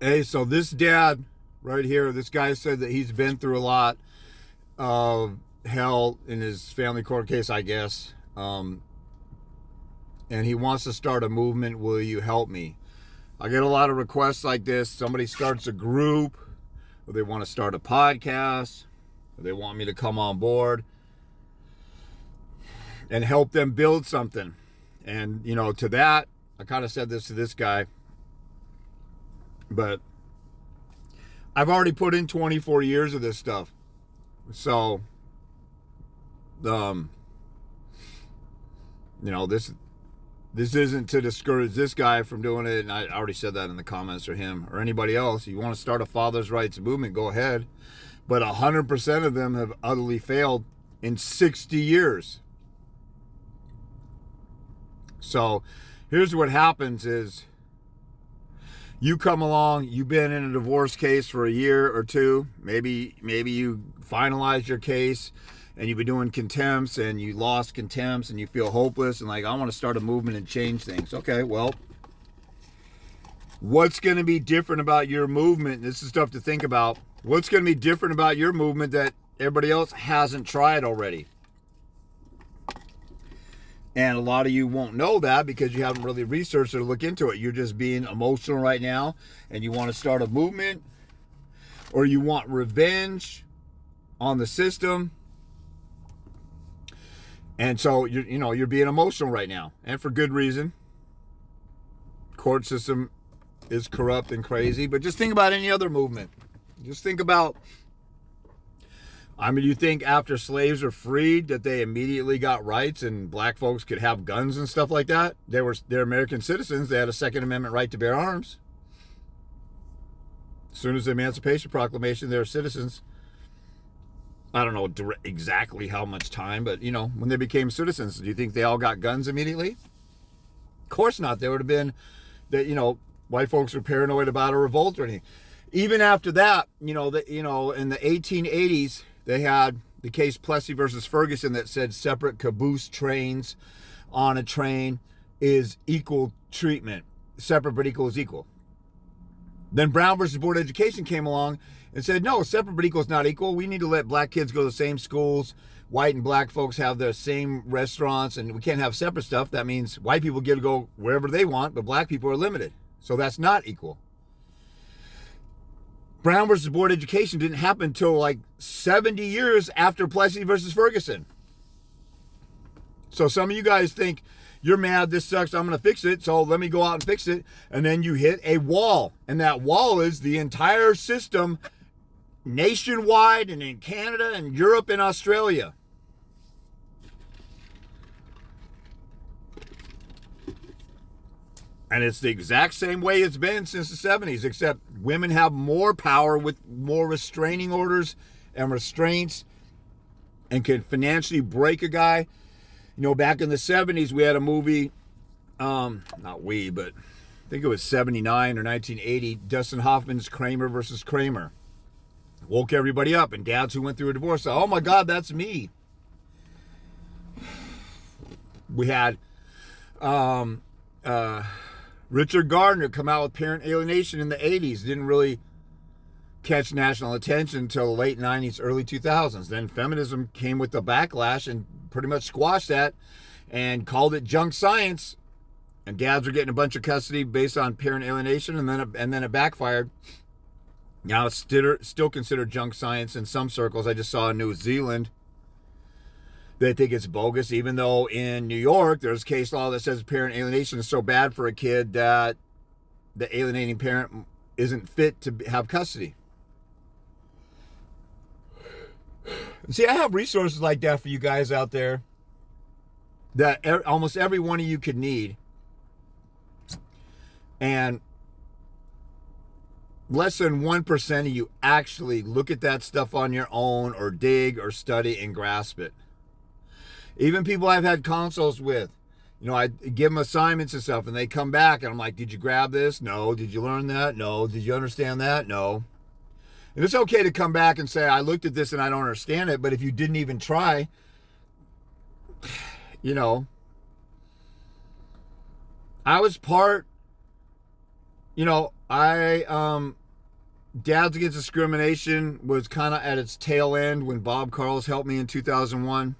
Hey, so this dad right here, this guy said that he's been through a lot of hell in his family court case, I guess. And he wants to start a movement. Will you help me? I get a lot of requests like this. Somebody starts a group, or they want to start a podcast, or they want me to come on board and help them build something. And, to that, I kind of said this to this guy, but I've already put in 24 years of this stuff. So, this isn't to discourage this guy from doing it, and I already said that in the comments, or him or anybody else. You want to start a father's rights movement, go ahead. But 100% of them have utterly failed in 60 years. So here's what happens is you come along, you've been in a divorce case for a year or two, maybe you finalized your case and you've been doing contempts and you lost contempts and you feel hopeless and like, I want to start a movement and change things. Okay, well, what's going to be different about your movement? This is stuff to think about. What's going to be different about your movement that everybody else hasn't tried already? And a lot of you won't know that because you haven't really researched or looked into it. You're just being emotional right now and you want to start a movement, or you want revenge on the system. And so you're being emotional right now, and for good reason. Court system is corrupt and crazy, but just think about any other movement. Just think about, you think after slaves were freed that they immediately got rights and black folks could have guns and stuff like that? They're American citizens. They had a Second Amendment right to bear arms. As soon as the Emancipation Proclamation, they're citizens. I don't know exactly how much time, but when they became citizens, do you think they all got guns immediately? Of course not. There would have been that, white folks were paranoid about a revolt or anything. Even after that, in the 1880s, they had the case Plessy versus Ferguson that said separate caboose trains on a train is equal treatment. Separate but equal is equal. Then Brown versus Board of Education came along and said, no, separate but equal is not equal. We need to let black kids go to the same schools. White and black folks have the same restaurants, and we can't have separate stuff. That means white people get to go wherever they want, but black people are limited. So that's not equal. Brown versus Board of Education didn't happen until like 70 years after Plessy versus Ferguson. So some of you guys think, you're mad, this sucks, I'm going to fix it, so let me go out and fix it. And then you hit a wall. And that wall is the entire system nationwide and in Canada and Europe and Australia. And it's the exact same way it's been since the 70s, except women have more power with more restraining orders and restraints and can financially break a guy. Back in the 70s, we had a movie, not we, but I think it was 79 or 1980, Dustin Hoffman's Kramer versus Kramer. Woke everybody up, and dads who went through a divorce said, oh my God, that's me. We had Richard Gardner come out with Parent Alienation in the 80s. Didn't really catch national attention until the late 90s, early 2000s. Then feminism came with the backlash and pretty much squashed that and called it junk science. And dads were getting a bunch of custody based on parent alienation, and then it backfired. Now it's still considered junk science in some circles. I just saw in New Zealand they think it's bogus, even though in New York there's case law that says parent alienation is so bad for a kid that the alienating parent isn't fit to have custody. See, I have resources like that for you guys out there that almost every one of you could need. And less than 1% of you actually look at that stuff on your own or dig or study and grasp it. Even people I've had consults with, I give them assignments and stuff, and they come back and I'm like, did you grab this? No. Did you learn that? No. Did you understand that? No. And it's okay to come back and say, I looked at this and I don't understand it, but if you didn't even try, I was part, Dads Against Discrimination was kind of at its tail end when Bob Carls helped me in 2001.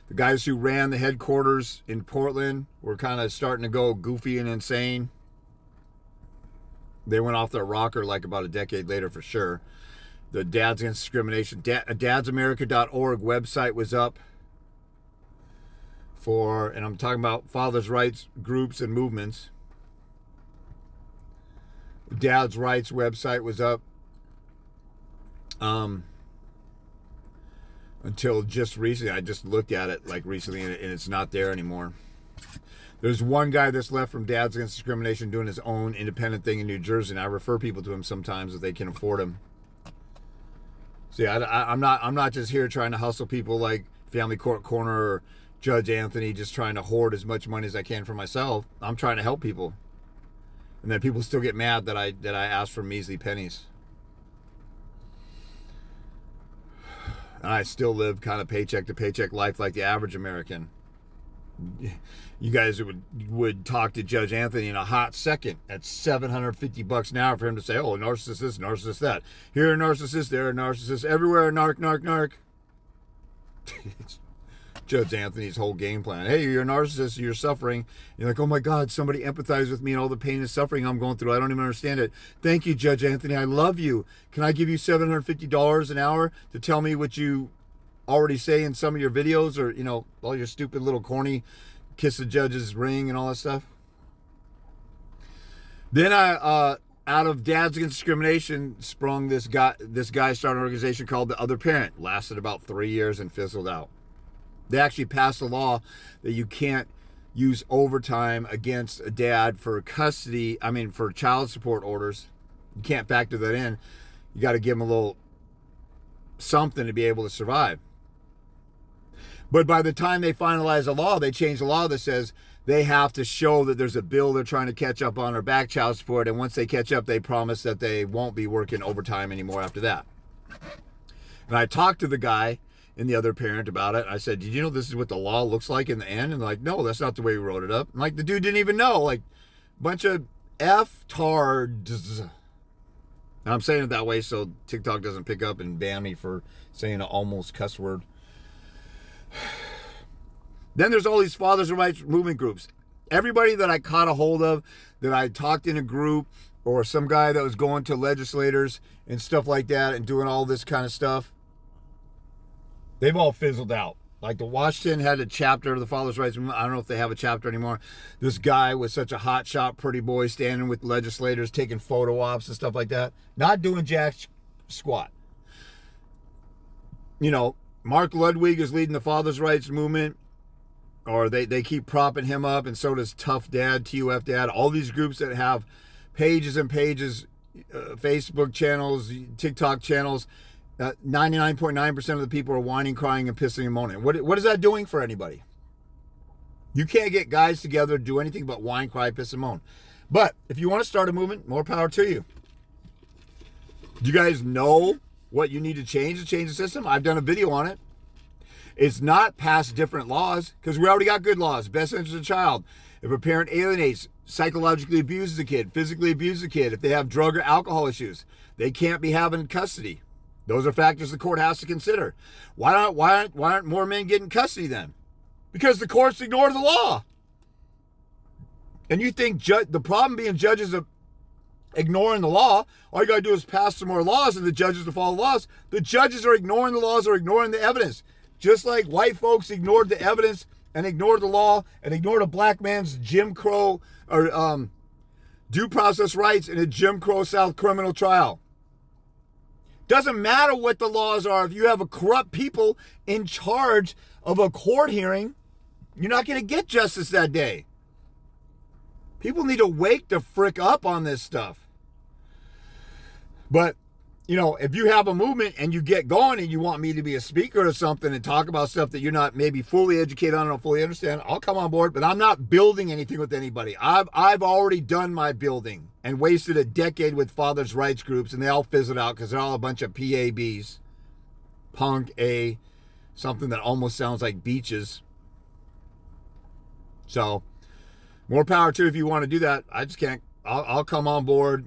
The guys who ran the headquarters in Portland were kind of starting to go goofy and insane. They went off their rocker like about a decade later for sure. The Dads Against Discrimination, dadsamerica.org website was up and I'm talking about fathers' rights groups and movements. Dad's Rights website was up until just recently. I just looked at it like recently and it's not there anymore. There's one guy that's left from Dads Against Discrimination doing his own independent thing in New Jersey, and I refer people to him sometimes if they can afford him. See, I'm not just here trying to hustle people like Family Court Corner or Judge Anthony, just trying to hoard as much money as I can for myself. I'm trying to help people. And then people still get mad that I ask for measly pennies. And I still live kind of paycheck to paycheck life like the average American. You guys would talk to Judge Anthony in a hot second at $750 an hour for him to say, oh, narcissist this, narcissist that. Here a narcissist, there a narcissist, everywhere a narc. Judge Anthony's whole game plan. Hey, you're a narcissist, you're suffering. You're like, oh my God, somebody empathize with me and all the pain and suffering I'm going through. I don't even understand it. Thank you, Judge Anthony. I love you. Can I give you $750 an hour to tell me what you already say in some of your videos, or, all your stupid little corny kiss the judge's ring and all that stuff? Then I, out of Dads Against Discrimination, sprung this guy started an organization called The Other Parent. Lasted about 3 years and fizzled out. They actually passed a law that you can't use overtime against a dad for for child support orders. You can't factor that in. You got to give them a little something to be able to survive. But by the time they finalize the law, they change the law that says they have to show that there's a bill they're trying to catch up on or back child support. And once they catch up, they promise that they won't be working overtime anymore after that. And I talked to the guy in The Other Parent about it. I said, did you know this is what the law looks like in the end? And they're like, no, that's not the way we wrote it up. I'm like, the dude didn't even know. Like, bunch of F-tards. And I'm saying it that way so TikTok doesn't pick up and ban me for saying an almost cuss word. Then there's all these fathers' rights movement groups. Everybody that I caught a hold of, that I talked in a group, or some guy that was going to legislators and stuff like that and doing all this kind of stuff, they've all fizzled out. Like the Washington had a chapter of the fathers' rights movement. I don't know if they have a chapter anymore. This guy was such a hotshot pretty boy standing with legislators, taking photo ops and stuff like that. Not doing jack squat. Mark Ludwig is leading the fathers' rights movement, or they keep propping him up, and so does Tough Dad, TUF Dad. All these groups that have pages and pages, Facebook channels, TikTok channels. 99.9% of the people are whining, crying, and pissing and moaning. What is that doing for anybody? You can't get guys together to do anything but whine, cry, piss, and moan. But if you want to start a movement, more power to you. Do you guys know what you need to change the system? I've done a video on it. It's not pass different laws, because we already got good laws. Best interest of the child. If a parent alienates, psychologically abuses a kid, physically abuses a kid, if they have drug or alcohol issues, they can't be having custody. Those are factors the court has to consider. Why aren't more men getting custody then? Because the courts ignore the law. And you think the problem being judges are ignoring the law, all you got to do is pass some more laws and the judges will follow laws. The judges are ignoring the laws or ignoring the evidence. Just like white folks ignored the evidence and ignored the law and ignored a black man's Jim Crow or due process rights in a Jim Crow South criminal trial. Doesn't matter what the laws are. If you have a corrupt people in charge of a court hearing, you're not going to get justice that day. People need to wake the frick up on this stuff. But, if you have a movement and you get going and you want me to be a speaker or something and talk about stuff that you're not maybe fully educated on or don't fully understand, I'll come on board, but I'm not building anything with anybody. I've already done my building and wasted a decade with fathers' rights groups, and they all fizzled out because they're all a bunch of PABs. Punk A, something that almost sounds like beaches. So, more power to you if you want to do that. I just can't I'll come on board.